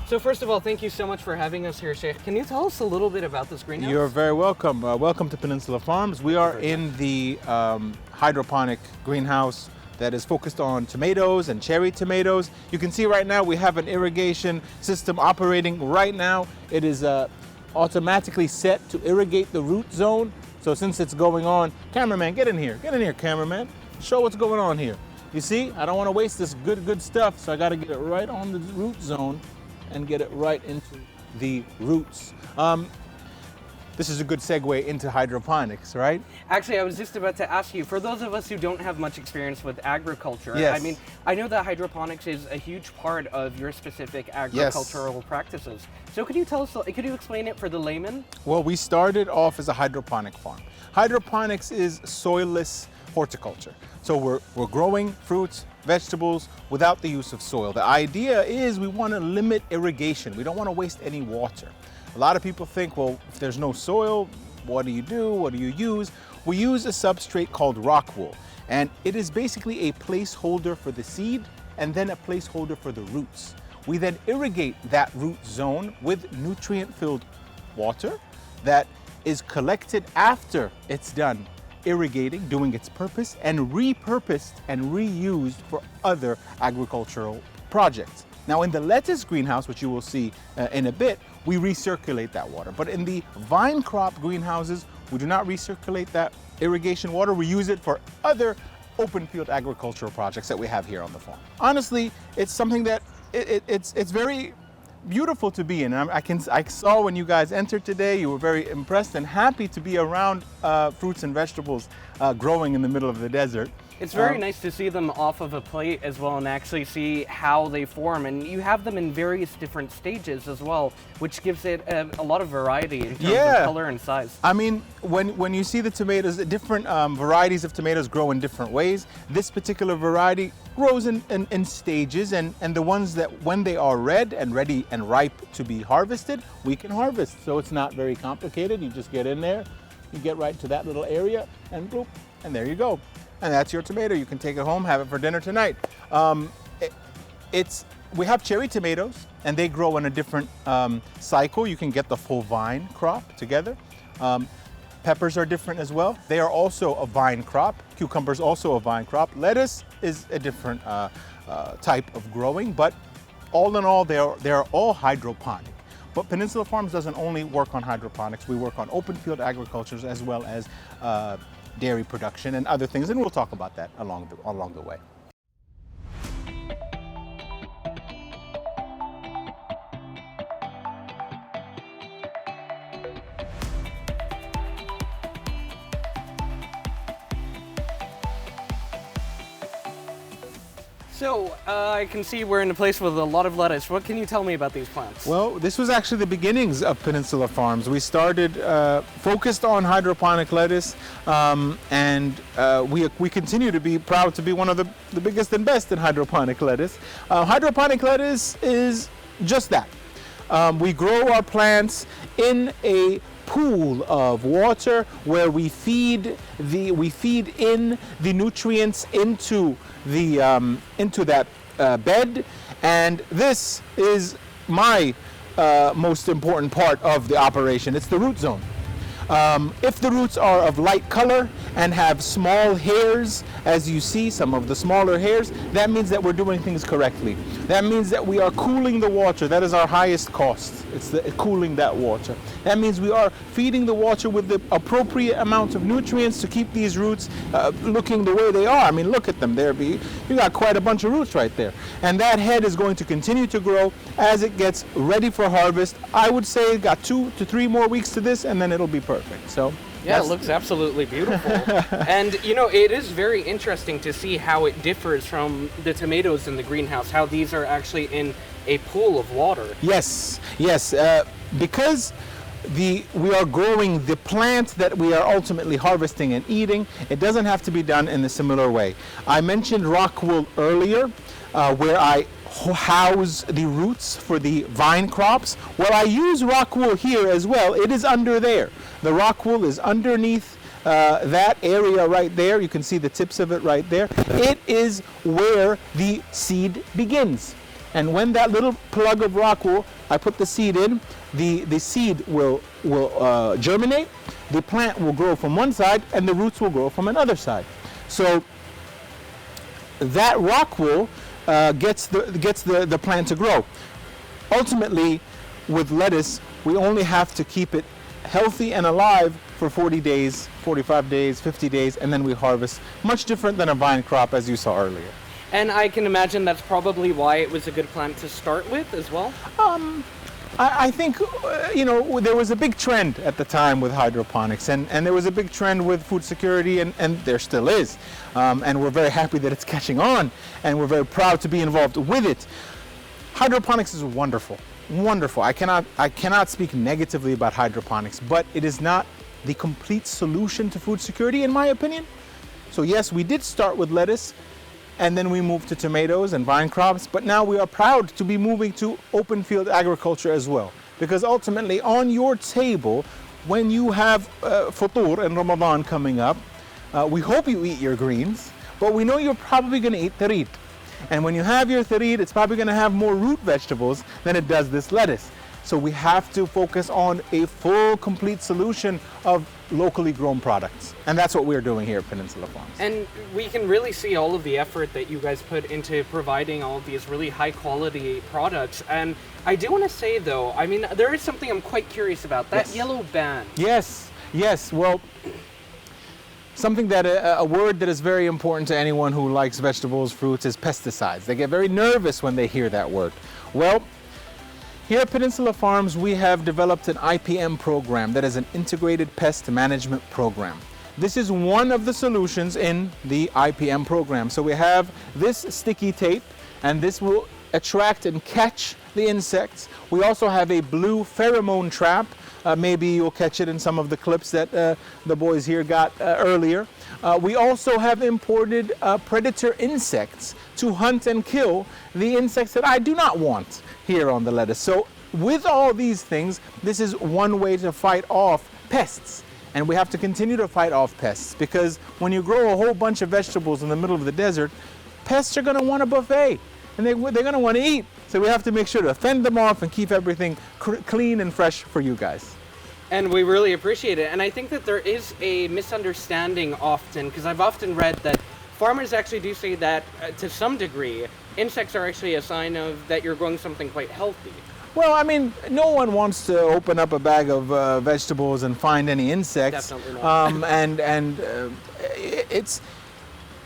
So first of all, thank you so much for having us here, Sheikh. Can you tell us a little bit about this greenhouse? You're very welcome. Welcome to Peninsula Farms. We are in the hydroponic greenhouse that is focused on tomatoes and cherry tomatoes. You can see right now we have an irrigation system operating right now. It is automatically set to irrigate the root zone. So since it's going on, cameraman, get in here, cameraman. Show what's going on here. You see, I don't want to waste this good stuff, so I got to get it right on the root zone and get it right into the roots. This is a good segue into hydroponics, right? Actually, I was just about to ask you, for those of us who don't have much experience with agriculture, Yes. I mean, I know that hydroponics is a huge part of your specific agricultural practices. So could you explain it for the layman? Well, we started off as a hydroponic farm. Hydroponics is soilless horticulture. So we're growing fruits, vegetables without the use of soil. The idea is we want to limit irrigation. We don't want to waste any water. A lot of people think, well, if there's no soil, what do you do? What do you use? We use a substrate called rock wool, and it is basically a placeholder for the seed and then a placeholder for the roots. We then irrigate that root zone with nutrient-filled water that is collected after it's done irrigating, doing its purpose, and repurposed and reused for other agricultural projects. Now in the lettuce greenhouse, which you will see in a bit, we recirculate that water. But in the vine crop greenhouses, we do not recirculate that irrigation water. We use it for other open field agricultural projects that we have here on the farm. Honestly, it's something that it's very beautiful to be in. I saw when you guys entered today, you were very impressed and happy to be around fruits and vegetables growing in the middle of the desert. It's very nice to see them off of a plate as well and actually see how they form. And you have them in various different stages as well, which gives it a lot of variety in terms of color and size. I mean, when you see the tomatoes, different varieties of tomatoes grow in different ways. This particular variety grows in stages, and the ones that when they are red and ready and ripe to be harvested, we can harvest. So it's not very complicated. You just get in there, you get right to that little area, and bloop, and there you go. And that's your tomato. You can take it home, have it for dinner tonight. We have cherry tomatoes, and they grow in a different cycle. You can get the full vine crop together. Peppers are different as well. They are also a vine crop. Cucumbers also a vine crop. Lettuce is a different type of growing, but all in all, they are all hydroponic. But Peninsula Farms doesn't only work on hydroponics. We work on open field agriculture as well as dairy production and other things, and we'll talk about that along the way. So I can see we're in a place with a lot of lettuce. What can you tell me about these plants? Well, this was actually the beginnings of Peninsula Farms. We started focused on hydroponic lettuce, and we continue to be proud to be one of the biggest and best in hydroponic lettuce. Hydroponic lettuce is just that. We grow our plants in a pool of water where we feed in the nutrients into that bed, and this is my most important part of the operation. It's the root zone. If the roots are of light color and have small hairs, as you see, some of the smaller hairs, that means that we're doing things correctly. That means that we are cooling the water. That is our highest cost. It's cooling that water. That means we are feeding the water with the appropriate amount of nutrients to keep these roots looking the way they are. I mean, look at them. You got quite a bunch of roots right there. And that head is going to continue to grow as it gets ready for harvest. I would say it got 2 to 3 more weeks to this, and then it'll be perfect. So yeah, it looks absolutely beautiful. And you know, it is very interesting to see how it differs from the tomatoes in the greenhouse, how these are actually in a pool of water. Yes, because we are growing the plant that we are ultimately harvesting and eating. It doesn't have to be done in a similar way. I mentioned rock wool earlier, where I house the roots for the vine crops. Well, I use rock wool here as well. It is under there. The rock wool is underneath that area right there. You can see the tips of it right there. It is where the seed begins. And when that little plug of rock I put the seed in, the seed will germinate, the plant will grow from one side, and the roots will grow from another side. So that rock wool gets the plant to grow. Ultimately, with lettuce, we only have to keep it healthy and alive for 40 days, 45 days, 50 days, and then we harvest. Much different than a vine crop, as you saw earlier. And I can imagine that's probably why it was a good plant to start with as well? I think, there was a big trend at the time with hydroponics, and there was a big trend with food security, and there still is. And we're very happy that it's catching on, and we're very proud to be involved with it. Hydroponics is wonderful, wonderful. I cannot speak negatively about hydroponics, but it is not the complete solution to food security, in my opinion. So yes, we did start with lettuce, and then we moved to tomatoes and vine crops, but now we are proud to be moving to open field agriculture as well. Because ultimately, on your table, when you have futur in Ramadan coming up, we hope you eat your greens, but we know you're probably going to eat tarid. And when you have your tarid, it's probably going to have more root vegetables than it does this lettuce. So we have to focus on a full, complete solution of locally grown products. And that's what we're doing here at Peninsula Farms. And we can really see all of the effort that you guys put into providing all of these really high quality products. And I do want to say though, I mean, there is something I'm quite curious about, that yellow band. Yes, well, something that a word that is very important to anyone who likes vegetables, fruits, is pesticides. They get very nervous when they hear that word. Well, here at Peninsula Farms, we have developed an IPM program that is an integrated pest management program. This is one of the solutions in the IPM program. So we have this sticky tape, and this will attract and catch the insects. We also have a blue pheromone trap. Maybe you'll catch it in some of the clips that the boys here got earlier. We also have imported predator insects to hunt and kill the insects that I do not want here on the lettuce. So with all these things, this is one way to fight off pests. And we have to continue to fight off pests, because when you grow a whole bunch of vegetables in the middle of the desert, pests are going to want a buffet, and they're going to want to eat. So we have to make sure to fend them off and keep everything clean and fresh for you guys. And we really appreciate it. And I think that there is a misunderstanding often, because I've often read that farmers actually do say that to some degree, insects are actually a sign of that you're growing something quite healthy. Well, I mean, no one wants to open up a bag of vegetables and find any insects. Definitely not.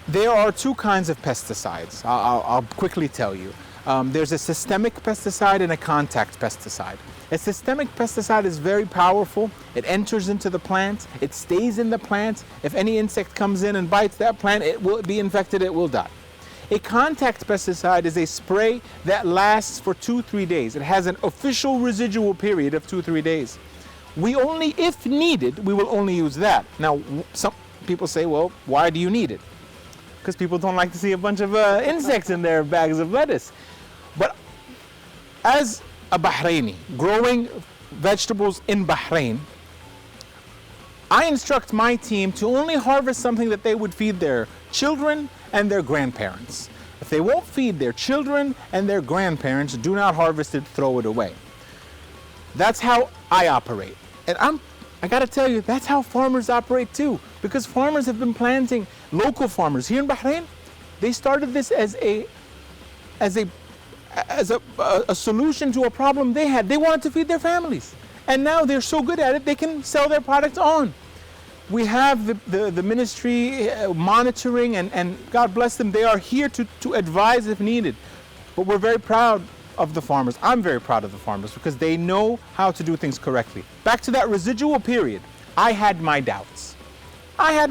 There are two kinds of pesticides. I'll quickly tell you. There's a systemic pesticide and a contact pesticide. A systemic pesticide is very powerful. It enters into the plant. It stays in the plant. If any insect comes in and bites that plant, it will be infected. It will die. A contact pesticide is a spray that lasts for 2-3 days. It has an official residual period of 2-3 days. We only, if needed, we will only use that. Now, some people say, well, why do you need it? Because people don't like to see a bunch of insects in their bags of lettuce. But as a Bahraini growing vegetables in Bahrain, I instruct my team to only harvest something that they would feed their children and their grandparents. If they won't feed their children and their grandparents, do not harvest it, throw it away. That's how I operate. And I gotta tell you, that's how farmers operate too. Because farmers have been planting, local farmers here in Bahrain, they started this as a solution to a problem they had. They wanted to feed their families. And now they're so good at it, they can sell their products on. We have the ministry monitoring, and God bless them, they are here to advise if needed. But we're very proud of the farmers. I'm very proud of the farmers because they know how to do things correctly. Back to that residual period, I had my doubts. I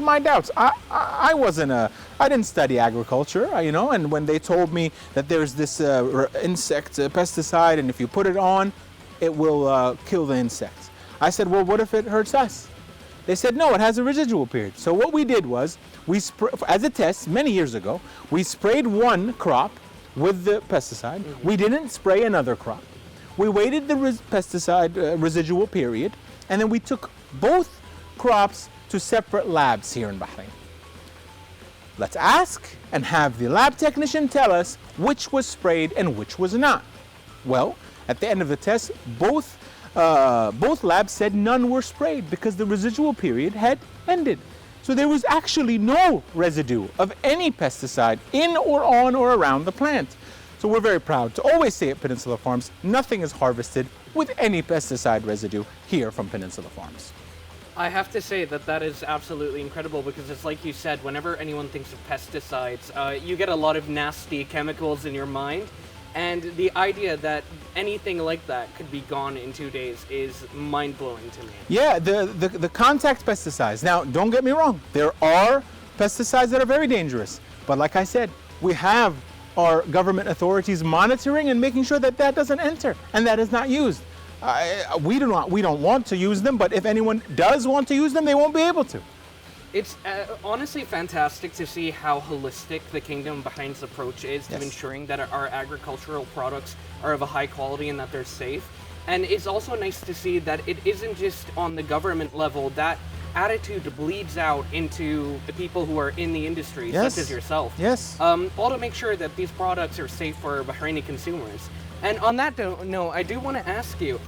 didn't study agriculture, and when they told me that there's this insect pesticide, and if you put it on, it will kill the insects. I said, well, what if it hurts us? They said, no, it has a residual period. So what we did was, as a test many years ago, we sprayed one crop with the pesticide. Mm-hmm. We didn't spray another crop. We waited the pesticide residual period, and then we took both crops to separate labs here in Bahrain. Let's ask and have the lab technician tell us which was sprayed and which was not. Well, at the end of the test, both labs said none were sprayed because the residual period had ended. So there was actually no residue of any pesticide in or on or around the plant. So we're very proud to always say at Peninsula Farms, nothing is harvested with any pesticide residue here from Peninsula Farms. I have to say that that is absolutely incredible because it's like you said, whenever anyone thinks of pesticides, you get a lot of nasty chemicals in your mind. And the idea that anything like that could be gone in 2 days is mind-blowing to me. Yeah, the contact pesticides. Now, don't get me wrong. There are pesticides that are very dangerous. But like I said, we have our government authorities monitoring and making sure that that doesn't enter and that is not used. We don't want to use them, but if anyone does want to use them, they won't be able to. It's honestly fantastic to see how holistic the Kingdom of Bahrain's approach is to ensuring that our agricultural products are of a high quality and that they're safe. And it's also nice to see that it isn't just on the government level. That attitude bleeds out into the people who are in the industry, such as yourself. Yes. All to make sure that these products are safe for Bahraini consumers. And on that note, I do want to ask you,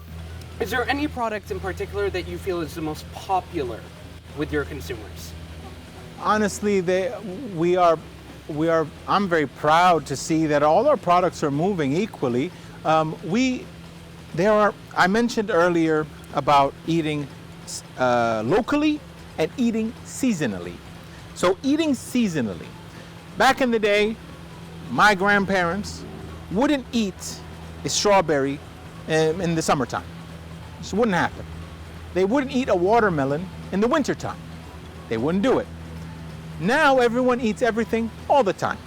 is there any product in particular that you feel is the most popular with your consumers? Honestly, I'm very proud to see that all our products are moving equally. I mentioned earlier about eating locally and eating seasonally. So eating seasonally. Back in the day, my grandparents wouldn't eat a strawberry in the summertime. This wouldn't happen. They wouldn't eat a watermelon in the wintertime. They wouldn't do it. Now everyone eats everything all the time.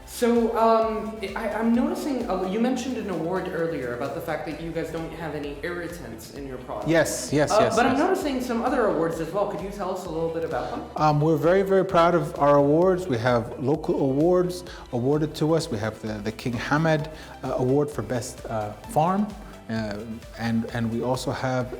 So, I'm noticing, you mentioned an award earlier about the fact that you guys don't have any irritants in your product. Yes. But I'm noticing some other awards as well. Could you tell us a little bit about them? We're very, very proud of our awards. We have local awards awarded to us. We have the King Hamad Award for Best Farm. And we also have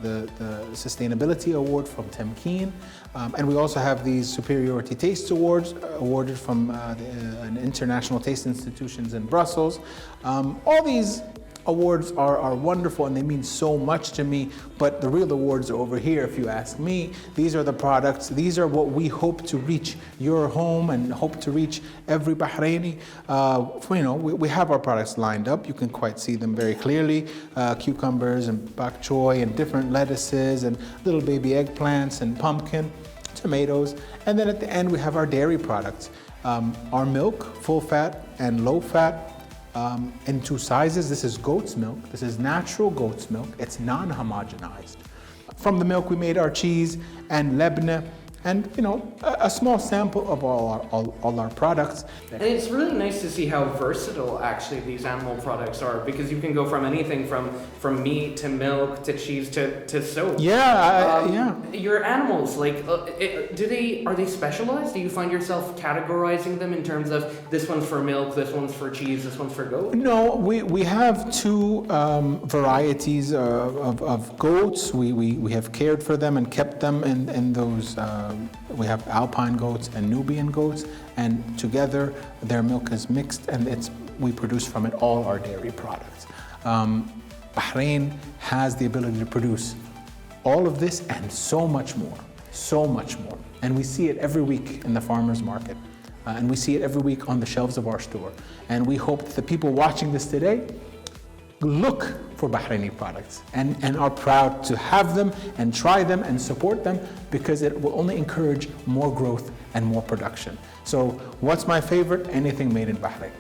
the Sustainability Award from Temkeen. And we also have these Superiority Taste Awards awarded from an international taste institutions in Brussels. All these awards are wonderful and they mean so much to me, but the real awards are over here if you ask me. These are the products, these are what we hope to reach your home and hope to reach every Bahraini. We have our products lined up, you can quite see them very clearly. Cucumbers and bok choy and different lettuces and little baby eggplants and pumpkin, tomatoes. And then at the end we have our dairy products. Our milk, full fat and low fat, in two sizes. This is goat's milk. This is natural goat's milk. It's non-homogenized. From the milk we made our cheese and lebna, and a small sample of all our products. And it's really nice to see how versatile actually these animal products are, because you can go from anything from meat to milk to cheese to soap. Yeah. Your animals, like, are they specialized? Do you find yourself categorizing them in terms of this one's for milk, this one's for cheese, this one's for goat? No, we have two varieties of goats. We have cared for them and kept them in those. We have alpine goats and Nubian goats, and together their milk is mixed, and we produce from it all our dairy products. Bahrain has the ability to produce all of this and so much more. And we see it every week in the farmers market, and we see it every week on the shelves of our store. And we hope that the people watching this today look for Bahraini products and are proud to have them and try them and support them, because it will only encourage more growth and more production. So what's my favorite? Anything made in Bahrain.